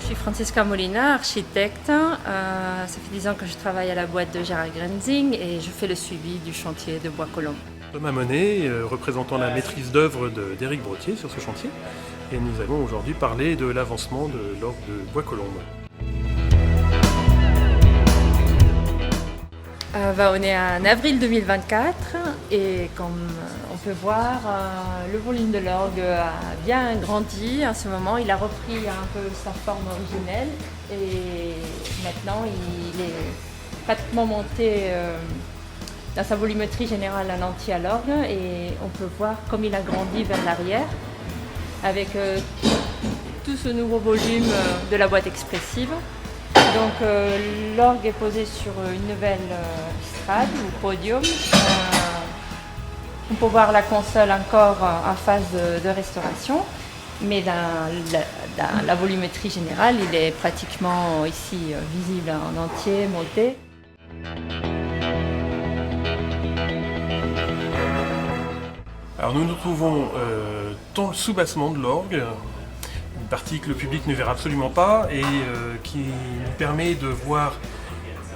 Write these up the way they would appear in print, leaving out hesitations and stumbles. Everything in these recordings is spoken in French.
suis Francesca Molina, architecte. Ça fait 10 ans que je travaille à la boîte de Gérard Grenzing et je fais le suivi du chantier de Bois-Colombes. Thomas Monet, représentant la maîtrise d'œuvre d'Éric Brottier sur ce chantier. Et nous allons aujourd'hui parler de l'avancement de l'orgue de Bois-Colombes. On est en avril 2024 et comme on peut voir, le volume de l'orgue a bien grandi. En ce moment, il a repris un peu sa forme originelle et maintenant il est pratiquement monté dans sa volumétrie générale en entier à l'orgue et on peut voir comme il a grandi vers l'arrière avec tout ce nouveau volume de la boîte expressive. Donc l'orgue est posé sur une nouvelle estrade ou podium. On peut voir la console encore en phase de restauration, mais dans la volumétrie générale, il est pratiquement ici visible en entier, monté. Alors nous nous trouvons dans le soubassement de l'orgue, une partie que le public ne verra absolument pas et qui nous permet de voir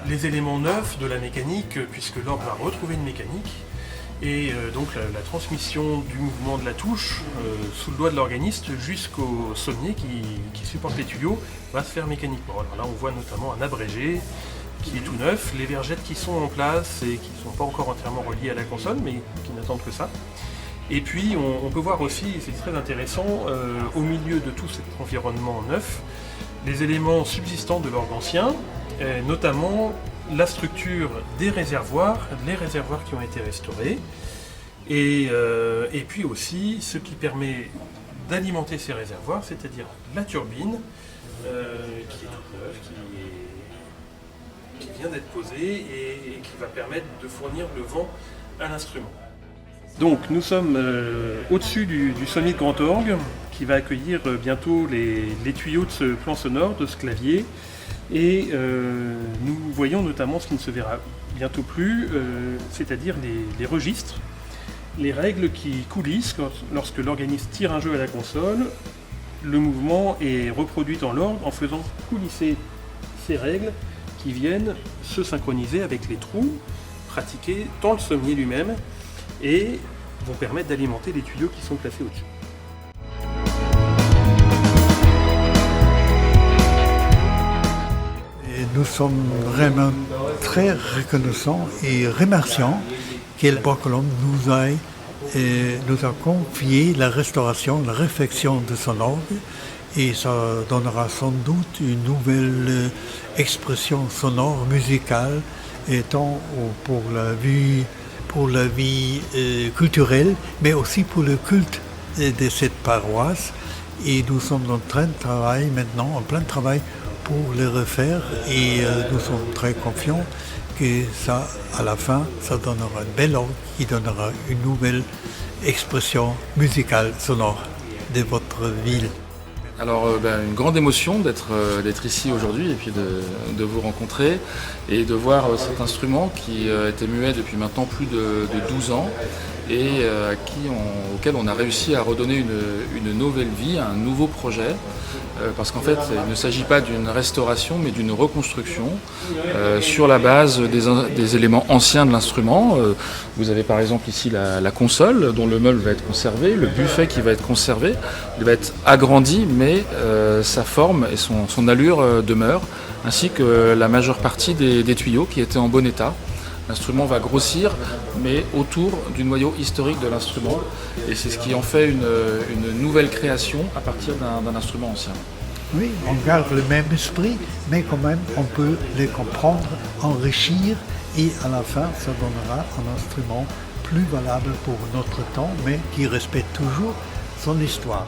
les éléments neufs de la mécanique puisque l'orgue va retrouver une mécanique et donc la transmission du mouvement de la touche sous le doigt de l'organiste jusqu'au sommier qui supporte les tuyaux va se faire mécaniquement. Alors là on voit notamment un abrégé qui est tout neuf, les vergettes qui sont en place et qui ne sont pas encore entièrement reliées à la console mais qui n'attendent que ça. Et puis on peut voir aussi, et c'est très intéressant, au milieu de tout cet environnement neuf, les éléments subsistants de l'orgue ancien, notamment la structure des réservoirs, les réservoirs qui ont été restaurés, et puis aussi ce qui permet d'alimenter ces réservoirs, c'est-à-dire la turbine, qui est toute neuve, qui vient d'être posée et qui va permettre de fournir le vent à l'instrument. Donc nous sommes au-dessus du sommet de Grand Orgue qui va accueillir bientôt les tuyaux de ce plan sonore, de ce clavier. Et nous voyons notamment ce qui ne se verra bientôt plus, c'est-à-dire les registres, les règles qui coulissent lorsque l'organiste tire un jeu à la console. Le mouvement est reproduit dans l'orgue en faisant coulisser ces règles qui viennent se synchroniser avec les trous pratiqués dans le sommier lui-même et vont permettre d'alimenter les tuyaux qui sont placés au-dessus. Nous sommes vraiment très reconnaissants et remerciants que Bois-Colombes nous a confié la restauration, la réfection de son orgue et ça donnera sans doute une nouvelle expression sonore, musicale, et tant pour la vie culturelle, mais aussi pour le culte de cette paroisse. Et nous sommes en plein travail maintenant, pour le refaire. Et nous sommes très confiants que ça, à la fin, ça donnera une belle orgue qui donnera une nouvelle expression musicale, sonore de votre ville. Alors une grande émotion d'être ici aujourd'hui et puis de vous rencontrer et de voir cet instrument qui était muet depuis maintenant plus de 12 ans et auquel on a réussi à redonner une nouvelle vie, un nouveau projet. Parce qu'en fait, il ne s'agit pas d'une restauration, mais d'une reconstruction sur la base des éléments anciens de l'instrument. Vous avez par exemple ici la console, dont le meuble va être conservé, le buffet qui va être conservé, il va être agrandi, mais sa forme et son allure demeurent, ainsi que la majeure partie des tuyaux qui étaient en bon état. L'instrument va grossir, mais autour du noyau historique de l'instrument. Et c'est ce qui en fait une nouvelle création à partir d'un instrument ancien. Oui, on garde le même esprit, mais quand même on peut les comprendre, enrichir, et à la fin ça donnera un instrument plus valable pour notre temps, mais qui respecte toujours son histoire.